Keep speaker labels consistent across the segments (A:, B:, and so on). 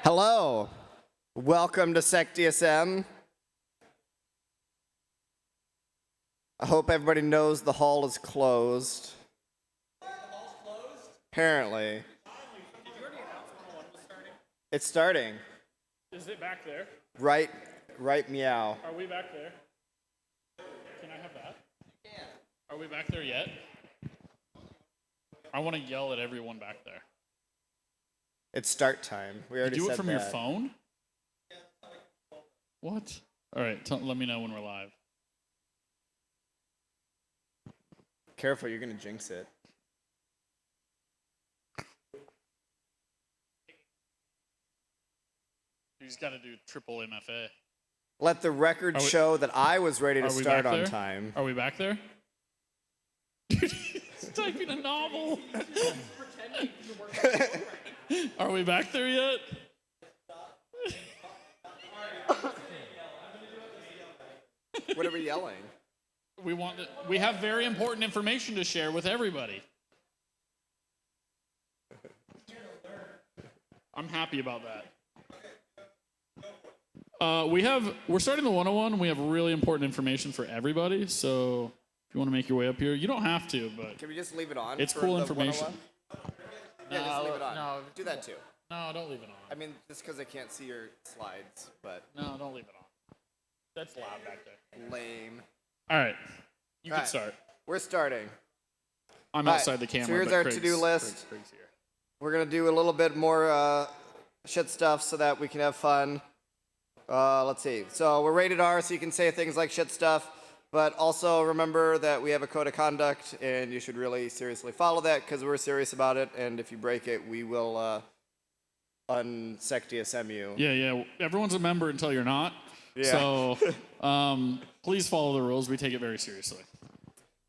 A: Hello, welcome to SecDSM. I hope everybody knows the hall is closed.
B: The hall's closed?
A: Apparently.
B: Did you already announce 101 was starting?
A: It's starting.
B: Is it back there?
A: Right meow.
B: Are we back there? Can I have that? You can. Are we back there yet? I want to yell at everyone back there.
A: It's start time. We already
B: You do
A: said
B: it from
A: that.
B: your phone? What? All right, let me know when we're live.
A: Careful, you're gonna jinx it.
B: You just got to do triple MFA.
A: Let the record show that I was ready to start on
B: there?
A: time.
B: Are we back there? He's typing a novel. Are we back there yet?
A: What are we yelling?
B: We have very important information to share with everybody. I'm happy about that. We're starting the 101 and we have really important information for everybody. So if you want to make your way up here, you don't have to, but
A: Can we just leave it on?
B: it's
A: for
B: cool
A: the
B: information.
A: 101? Yeah, just leave it on.
B: No,
A: do that too.
B: No, don't leave it on.
A: I mean, just because I can't see your slides, but
B: No, don't leave it on. That's loud back there.
A: lame.
B: All right, you
A: All
B: can
A: right.
B: start.
A: We're starting.
B: I'm
A: All
B: outside
A: right,
B: the camera.
A: so here's
B: but
A: our
B: Craig's-
A: to-do list.
B: Craig's here.
A: We're gonna do a little bit more shit stuff so that we can have fun. Let's see. So we're rated R, so you can say things like shit stuff, but also remember that we have a code of conduct, and you should really seriously follow that because we're serious about it. And if you break it, we will unsec-DSM you.
B: Yeah. Everyone's a member until you're not.
A: Yeah.
B: So please follow the rules. We take it very seriously.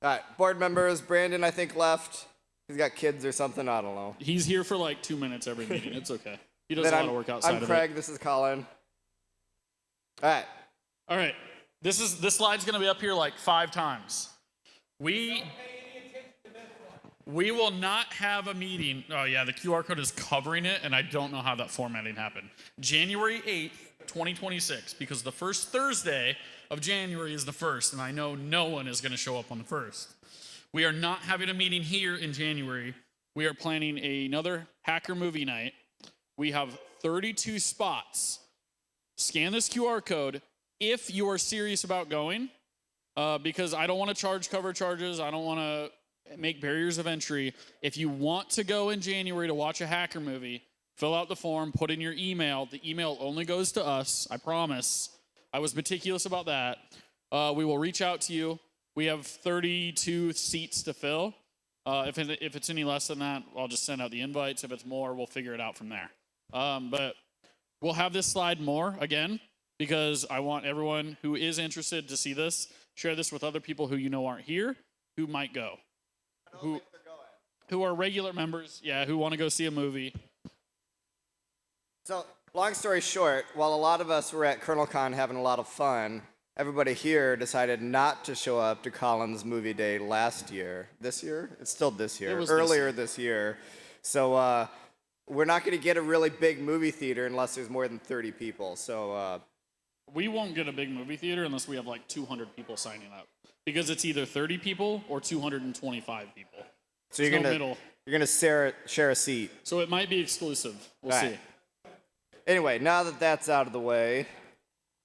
A: All right, board members. Brandon, I think, left. He's got kids or something. I don't know.
B: He's here for like 2 minutes every meeting. It's okay. He does a
A: Then
B: lot of work outside
A: I'm
B: of
A: Craig.
B: it.
A: This is Colin. All right.
B: This slide's gonna be up here like 5 times. We will not have a meeting. Oh yeah, the QR code is covering it, and I don't know how that formatting happened. January 8th, 2026, because the first Thursday of January is the 1st, and I know no one is gonna show up on the 1st. We are not having a meeting here in January. We are planning another hacker movie night. We have 32 spots. Scan this QR code if you are serious about going, because I don't want to charge cover charges. I don't want to make barriers of entry. If you want to go in January to watch a hacker movie, fill out the form, put in your email. The email only goes to us, I promise. I was meticulous about that. We will reach out to you. We have 32 seats to fill. If it's any less than that, I'll just send out the invites. If it's more, we'll figure it out from there. But we'll have this slide more, again, because I want everyone who is interested to see this. Share this with other people who you know aren't here, who might go. Who are regular members, who want to go see a movie.
A: So, long story short, while a lot of us were at ColonelCon having a lot of fun, everybody here decided not to show up to Colin's movie day last year. This year? It's still this year.
B: It was
A: Earlier this year. So, we're not going to get a really big movie theater unless there's more than 30 people. So,
B: we won't get a big movie theater unless we have like 200 people signing up, because it's either 30 people or 225 people.
A: so you're gonna share a seat.
B: So it might be exclusive. We'll
A: All
B: see.
A: right. Anyway, now that that's out of the way,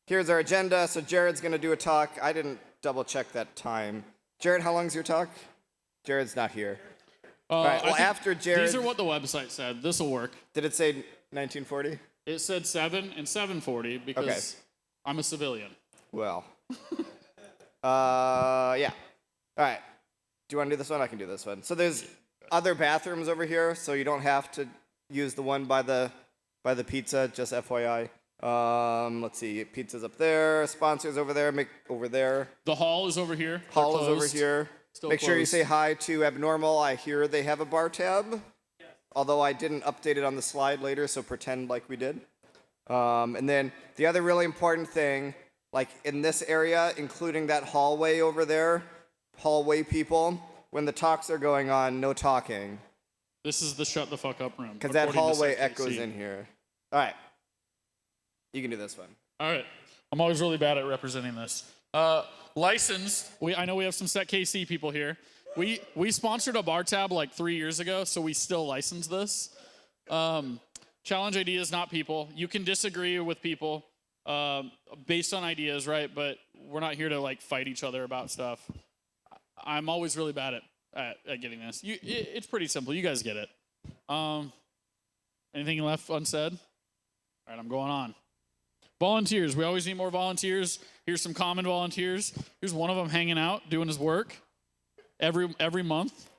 A: here's our agenda. So Jared's gonna do a talk. I didn't double check that time. Jared, how long's your talk? Jared's not here. All right. Well, after Jared,
B: These are what the website said. This will work.
A: did it say 1940?
B: It said 7 and 7:40 because
A: Okay.
B: I'm a civilian.
A: Well, yeah. All right. Do you want to do this one? I can do this one. So there's other bathrooms over here, so you don't have to use the one by the pizza. Just FYI. Let's see. Pizza's up there. Sponsors over there. Over there.
B: The hall is over here.
A: Hall
B: They're
A: is over
B: closed.
A: here.
B: Still
A: Make sure you
B: closed.
A: say hi to Abnormal. I hear they have a bar tab. Although I didn't update it on the slide later, so pretend like we did. And then the other really important thing, like in this area, including that hallway over there, hallway people, when the talks are going on, no talking.
B: This is the shut the fuck up room.
A: Because that
B: according to
A: hallway
B: SecDSM.
A: echoes in here. All right. You can do this one.
B: All right. I'm always really bad at representing this. License. I know we have some SecKC people here. We sponsored a bar tab like 3 years ago, so we still license this. Challenge ideas, not people. You can disagree with people based on ideas, right? But we're not here to like fight each other about stuff. I'm always really bad at getting this. It's pretty simple. You guys get it. Anything left unsaid? All right, I'm going on. Volunteers. We always need more volunteers. Here's some common volunteers. Here's one of them hanging out, doing his work every month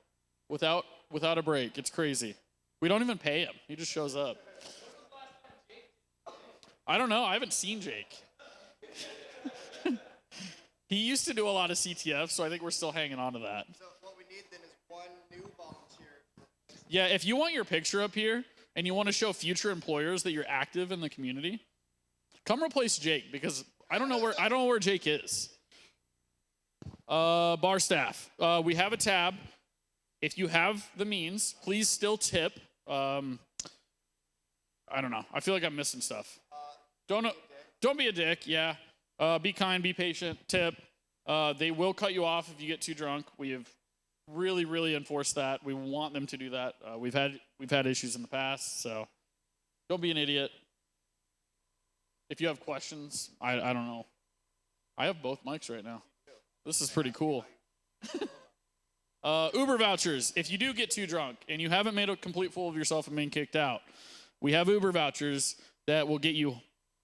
B: without a break. It's crazy. We don't even pay him. He just shows up. I don't know. I haven't seen Jake. He used to do a lot of CTF, so I think we're still hanging on to that.
A: So what we need then is one new volunteer.
B: Yeah, if you want your picture up here and you want to show future employers that you're active in the community, come replace Jake because I don't know where Jake is. Bar staff. We have a tab. If you have the means, please still Tip. I don't know. I feel like I'm missing stuff. Don't be a dick. Yeah. Be kind. Be patient. Tip. They will cut you off if you get too drunk. We have really, really enforced that. We want them to do that. We've had issues in the past, so don't be an idiot. If you have questions, I don't know. I have both mics right now. This is pretty cool. Uber vouchers. If you do get too drunk and you haven't made a complete fool of yourself and been kicked out, we have Uber vouchers that will get you.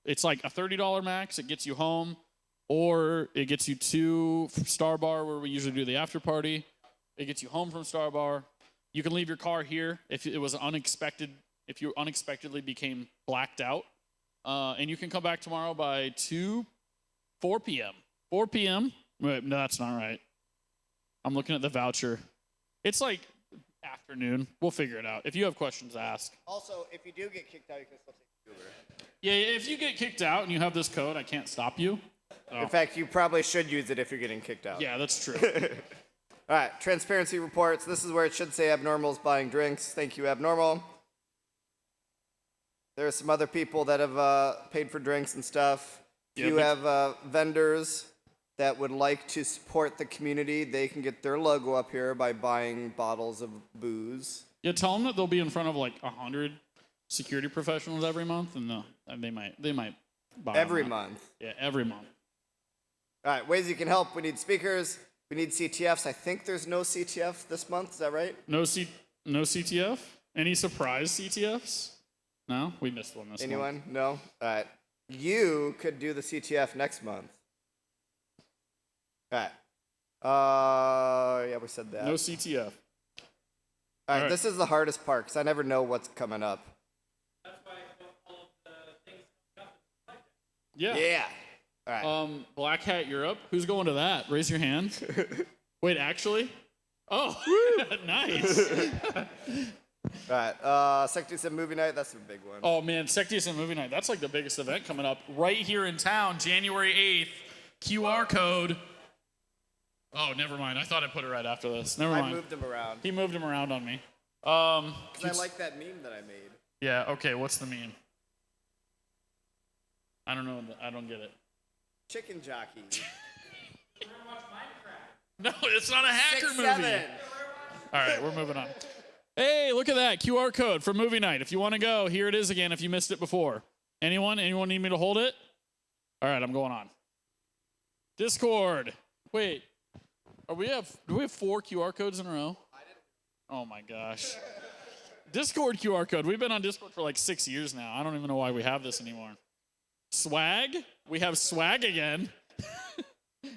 B: It's like a $30 max. It gets you home, or it gets you to Star Bar where we usually do the after party. It gets you home from Star Bar. You can leave your car here if it was unexpected. If you unexpectedly became blacked out. And you can come back tomorrow by 4 p.m. 4 p.m. Wait, no, that's not right. I'm looking at the voucher. It's like afternoon. We'll figure it out. If you have questions, ask.
A: Also, if you do get kicked out, you can still take Uber.
B: Yeah, if you get kicked out and you have this code, I can't stop you.
A: In fact, you probably should use it if you're getting kicked out.
B: Yeah, that's true.
A: All right, transparency reports. This is where it should say abnormals buying drinks. Thank you, abnormal. There are some other people that have paid for drinks and stuff. If you have vendors that would like to support the community, they can get their logo up here by buying bottles of booze.
B: Yeah, tell them that they'll be in front of like 100 security professionals every month, and they might buy
A: every month.
B: Yeah, every month.
A: All right, ways you can help. We need speakers. We need CTFs. I think there's no CTF this month. Is that right?
B: No CTF? Any surprise CTFs? No? We missed one this month.
A: Anyone? No? All right. You could do the CTF next month. All right. Yeah, we said that.
B: No CTF.
A: All right, this is the hardest part because I never know what's coming up.
B: That's why all of the things come up. Yeah.
A: Yeah. All right.
B: Black Hat Europe. Who's going to that? Raise your hand. Wait, actually? Oh, nice.
A: All right. SecDSM movie night. That's a big one.
B: Oh man, SecDSM movie night. That's like the biggest event coming up right here in town, January 8th. QR code. Oh, never mind. I thought I put it right after this. Never mind.
A: I moved him around.
B: He moved him around on me.
A: Because I like that meme that I made.
B: Yeah. Okay. What's the meme? I don't know. I don't get it.
A: Chicken jockey.
B: No, it's not a hacker
A: 6,
B: movie.
A: 7.
B: All right, we're moving on. Hey, look at that QR code for movie night. If you want to go, here it is again if you missed it before. Anyone need me to hold it? All right, I'm going on. Discord. Wait. Do we have 4 QR codes in a row? Oh my gosh. Discord QR code. We've been on Discord for like 6 years now. I don't even know why we have this anymore. Swag. We have swag again.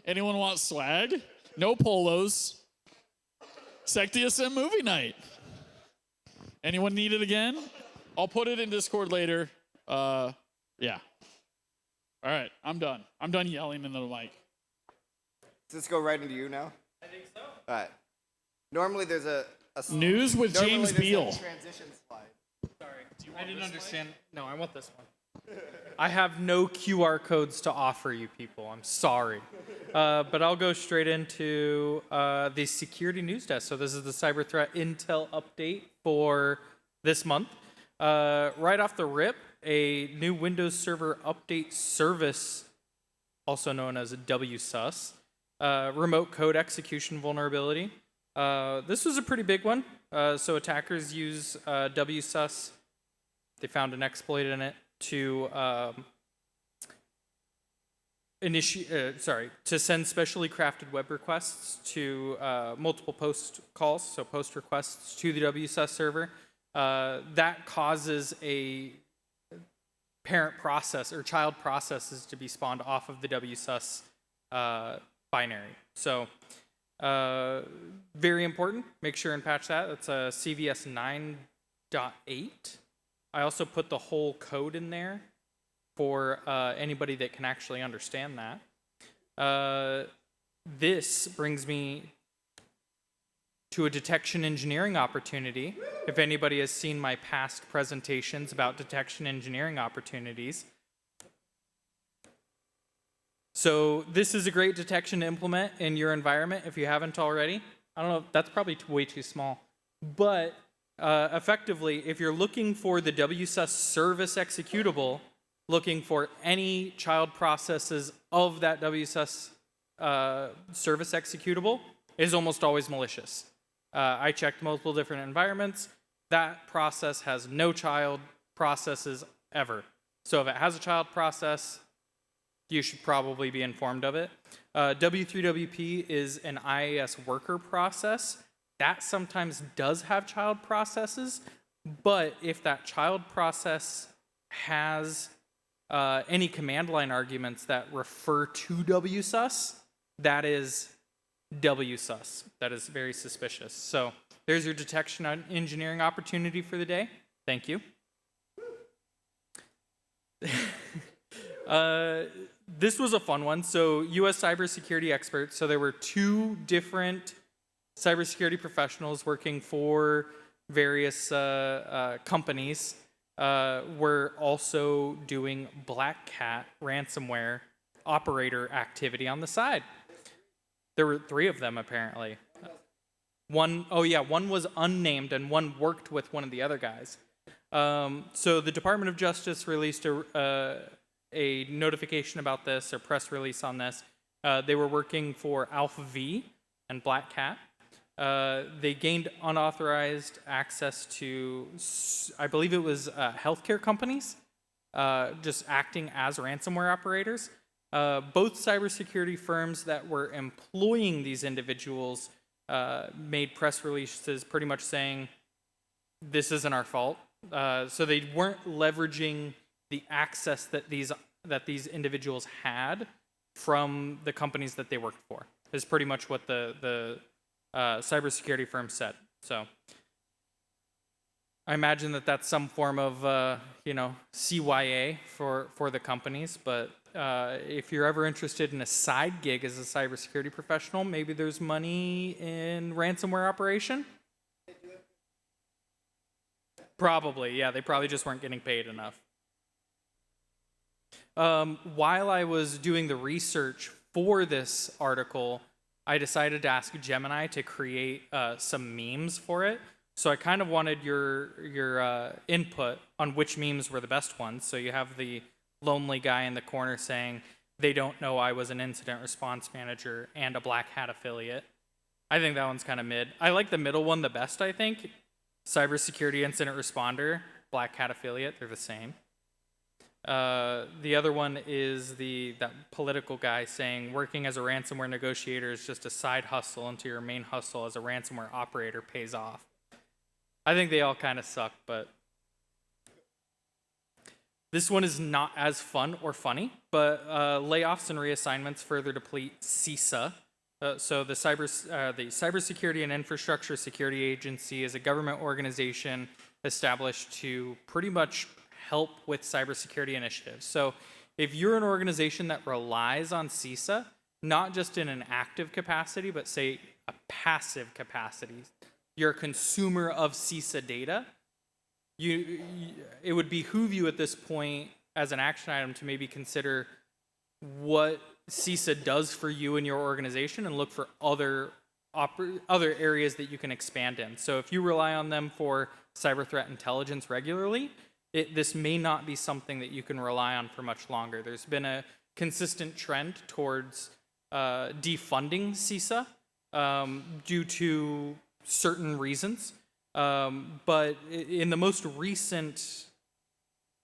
B: Anyone want swag? No polos. SecDSM movie night. Anyone need it again? I'll put it in Discord later. Yeah. All right, I'm done. I'm done yelling into the mic.
A: Does this go right into you now?
C: I think so.
A: All right. Normally there's a
B: News with James Beal.
A: Transition slide.
C: Sorry. I didn't understand. No, I want this one. I have no QR codes to offer you people. I'm sorry. But I'll go straight into the security news desk. So this is the cyber threat intel update for this month. Right off the rip, a new Windows Server Update Service, also known as a WSUS, remote code execution vulnerability. This was a pretty big one. So attackers use WSUS. They found an exploit in it to to send specially crafted web requests to multiple post calls, so post requests to the WSUS server. That causes a parent process or child processes to be spawned off of the WSUS binary. So very important. Make sure and patch that. That's a CVS 9.8. I also put the whole code in there for anybody that can actually understand that. This brings me to a detection engineering opportunity. If anybody has seen my past presentations about detection engineering opportunities. So this is a great detection to implement in your environment if you haven't already. I don't know, that's probably way too small. But effectively, if you're looking for the WSUS service executable, looking for any child processes of that WSUS service executable is almost always malicious. I checked multiple different environments. That process has no child processes ever. So if it has a child process, you should probably be informed of it. W3WP is an IAS worker process. That sometimes does have child processes, but if that child process has any command line arguments that refer to WSUS, that is WSUS. That is very suspicious. So there's your detection engineering opportunity for the day. Thank you. This was a fun one. So U.S. cybersecurity experts, so there were 2 different cybersecurity professionals working for various companies, were also doing Black Cat ransomware operator activity on the side. There were 3 of them, apparently. One was unnamed, and one worked with one of the other guys. So the Department of Justice released a notification about this, or press release on this. They were working for Alpha V and Black Cat. They gained unauthorized access to, I believe it was healthcare companies, just acting as ransomware operators. Both cybersecurity firms that were employing these individuals made press releases pretty much saying, this isn't our fault. So they weren't leveraging the access that these individuals had from the companies that they worked for. Is pretty much what the cybersecurity firm said. So I imagine that that's some form of CYA for the companies. But if you're ever interested in a side gig as a cybersecurity professional, maybe there's money in ransomware operation. Probably, yeah. They probably just weren't getting paid enough. While I was doing the research for this article, I decided to ask Gemini to create some memes for it. So I kind of wanted your input on which memes were the best ones. So you have the lonely guy in the corner saying, they don't know I was an incident response manager and a Black Hat affiliate. I think that one's kind of mid. I like the middle one the best, I think. Cybersecurity incident responder, Black Hat affiliate, they're the same. The other one is that political guy saying working as a ransomware negotiator is just a side hustle until your main hustle as a ransomware operator pays off. I think they all kind of suck, but this one is not as fun or funny, but layoffs and reassignments further deplete CISA. So the Cybersecurity and Infrastructure Security Agency is a government organization established to pretty much help with cybersecurity initiatives. So if you're an organization that relies on CISA, not just in an active capacity, but say a passive capacity, you're a consumer of CISA data, it would behoove you at this point as an action item to maybe consider what CISA does for you and your organization and look for other areas that you can expand in. So if you rely on them for cyber threat intelligence regularly, this may not be something that you can rely on for much longer. There's been a consistent trend towards defunding CISA due to certain reasons. But in the most recent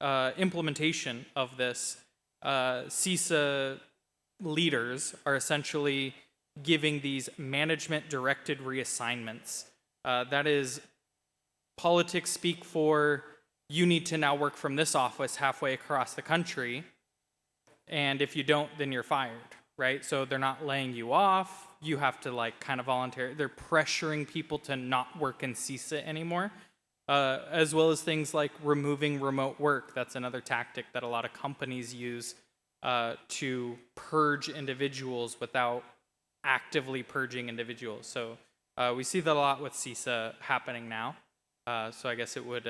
C: implementation of this, CISA leaders are essentially giving these management-directed reassignments. That is politics speak for you need to now work from this office halfway across the country, and if you don't, then you're fired, right? So they're not laying you off. You have to like kind of volunteer. They're pressuring people to not work in CISA anymore, as well as things like removing remote work. That's another tactic that a lot of companies use to purge individuals without actively purging individuals. So we see that a lot with CISA happening now. So I guess it would,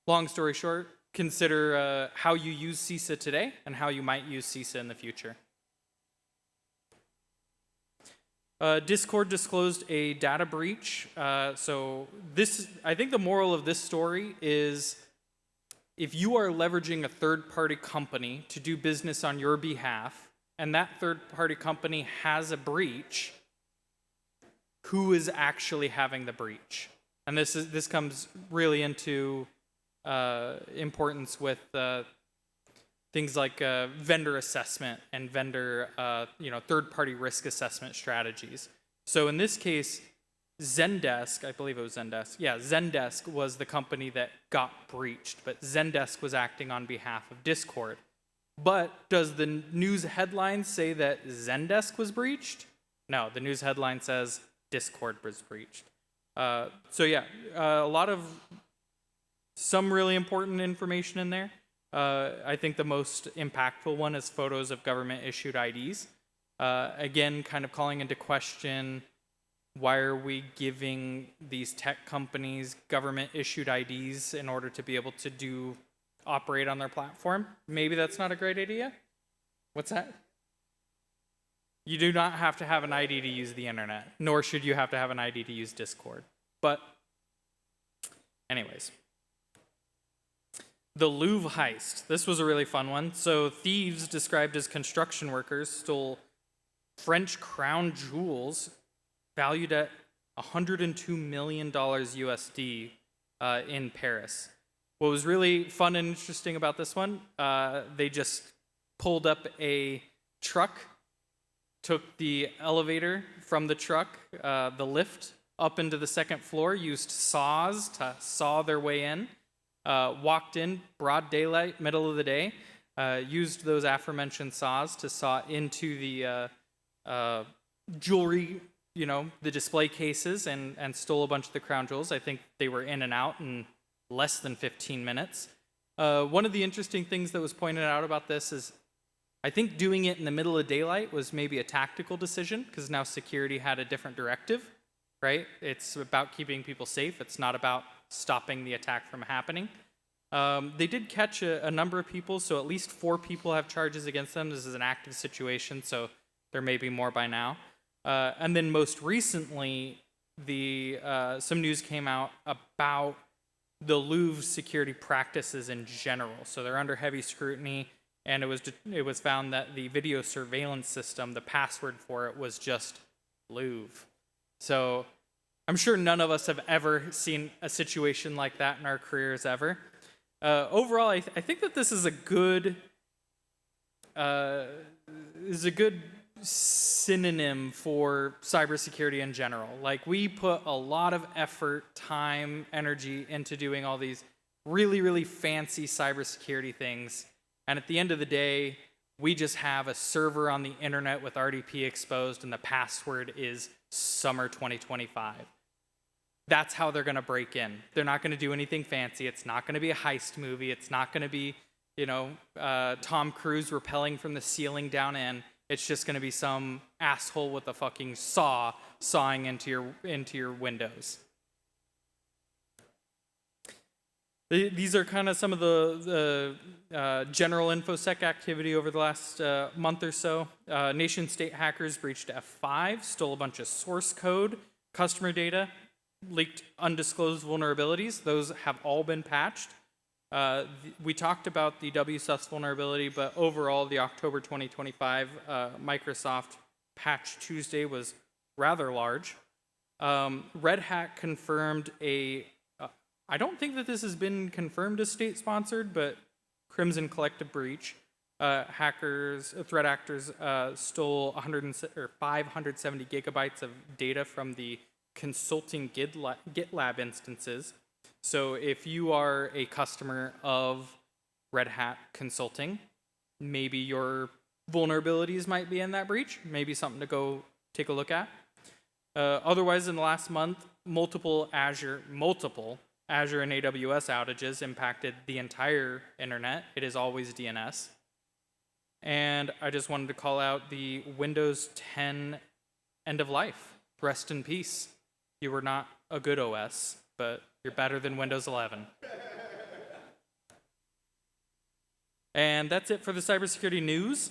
C: long story short, consider how you use CISA today and how you might use CISA in the future. Discord disclosed a data breach. So this, I think the moral of this story is if you are leveraging a third-party company to do business on your behalf, and that third-party company has a breach, who is actually having the breach? And this comes really into importance with things like vendor assessment and vendor, third-party risk assessment strategies. So in this case, Zendesk, I believe it was Zendesk. Yeah, Zendesk was the company that got breached, but Zendesk was acting on behalf of Discord. But does the news headline say that Zendesk was breached? No, the news headline says Discord was breached. So yeah, a lot of some really important information in there. I think the most impactful one is photos of government-issued IDs. Again, kind of calling into question, why are we giving these tech companies government-issued IDs in order to be able to operate on their platform? Maybe that's not a great idea. What's that? You do not have to have an ID to use the internet, nor should you have to have an ID to use Discord. But anyways. The Louvre heist. This was a really fun one. So thieves described as construction workers stole French crown jewels valued at $102 million USD in Paris. What was really fun and interesting about this one, they just pulled up a truck, took the elevator from the truck, the lift, up into the second floor, used saws to saw their way in, walked in, broad daylight, middle of the day, used those aforementioned saws to saw into the jewelry, the display cases, and stole a bunch of the crown jewels. I think they were in and out in less than 15 minutes. One of the interesting things that was pointed out about this is I think doing it in the middle of daylight was maybe a tactical decision because now security had a different directive, right? It's about keeping people safe. It's not about stopping the attack from happening. They did catch a number of people, so at least 4 people have charges against them. This is an active situation, so there may be more by now. And then most recently, some news came out about the Louvre security practices in general. So they're under heavy scrutiny, and it was found that the video surveillance system, the password for it was just Louvre. So I'm sure none of us have ever seen a situation like that in our careers ever. Overall, I think that this is a good synonym for cybersecurity in general. Like, we put a lot of effort, time, energy into doing all these really, really fancy cybersecurity things, and at the end of the day, we just have a server on the internet with RDP exposed, and the password is summer 2025. That's how they're going to break in. They're not going to do anything fancy. It's not going to be a heist movie. It's not going to be, Tom Cruise rappelling from the ceiling down in. It's just going to be some asshole with a fucking saw sawing into your windows. These are kind of some of the general InfoSec activity over the last month or so. Nation-state hackers breached F5, stole a bunch of source code, customer data, leaked undisclosed vulnerabilities. Those have all been patched. We talked about the WSUS vulnerability, but overall, the October 2025 Microsoft Patch Tuesday was rather large. Red Hat confirmed I don't think that this has been confirmed as state-sponsored, but Crimson Collective breach. Threat actors stole 570 gigabytes of data from the consulting GitLab instances. So if you are a customer of Red Hat Consulting, maybe your vulnerabilities might be in that breach. Maybe something to go take a look at. Otherwise, in the last month, multiple Azure and AWS outages impacted the entire internet. It is always DNS. And I just wanted to call out the Windows 10 end of life. Rest in peace. You were not a good OS, but you're better than Windows 11. And that's it for the cybersecurity news.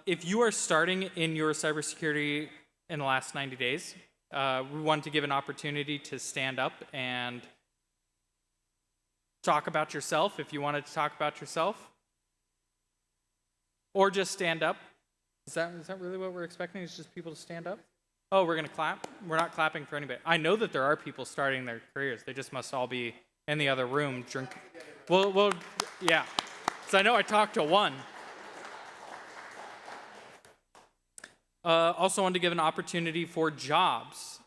C: If you are starting in your cybersecurity in the last 90 days, we wanted to give an opportunity to stand up and talk about yourself if you wanted to talk about yourself. Or just stand up. Is that really what we're expecting? Is just people to stand up? Oh, we're going to clap? We're not clapping for anybody. I know that there are people starting their careers. They just must all be in the other room drinking. Well, yeah. So I know I talked to one. Also wanted to give an opportunity for jobs.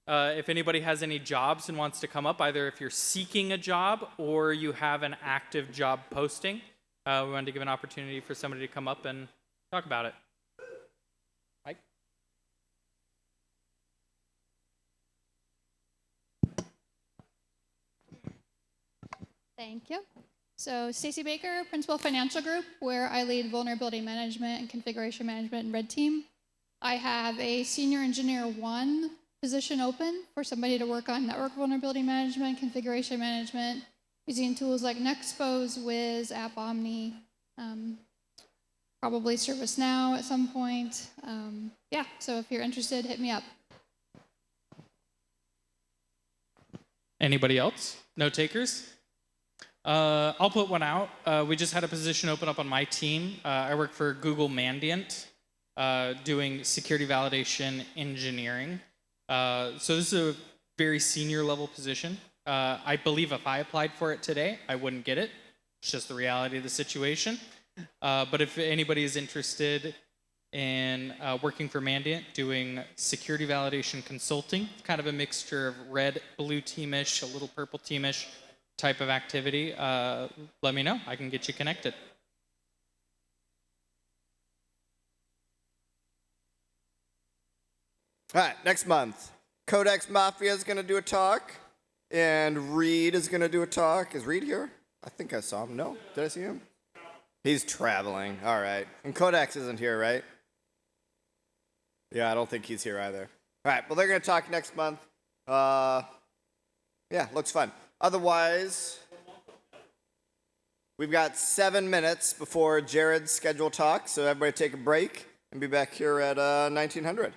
C: If anybody has any jobs and wants to come up, either if you're seeking a job or you have an active job posting, we wanted to give an opportunity for somebody to come up and talk about it. Mike?
D: Thank you. So Stacy Baker, Principal Financial Group, where I lead vulnerability management and configuration management in Red Team. I have a Senior Engineer 1 position open for somebody to work on network vulnerability management, configuration management, using tools like Nexpose, Wiz, App Omni, probably ServiceNow at some point. Yeah, so if you're interested, hit me up.
C: Anybody else? No takers? I'll put one out. We just had a position open up on my team. I work for Google Mandiant, doing security validation engineering. So this is a very senior level position. I believe if I applied for it today, I wouldn't get it. It's just the reality of the situation. But if anybody is interested in working for Mandiant, doing security validation consulting, kind of a mixture of red, blue teamish, a little purple teamish type of activity, let me know. I can get you connected.
A: All right, next month, Codex Mafia is going to do a talk, and Reed is going to do a talk. Is Reed here? I think I saw him. No? Did I see him? He's traveling. All right. And Codex isn't here, right? Yeah, I don't think he's here either. All right, well, they're going to talk next month. Yeah, looks fun. Otherwise, we've got 7 minutes before Jared's scheduled talk, so everybody take a break and be back here at 1900.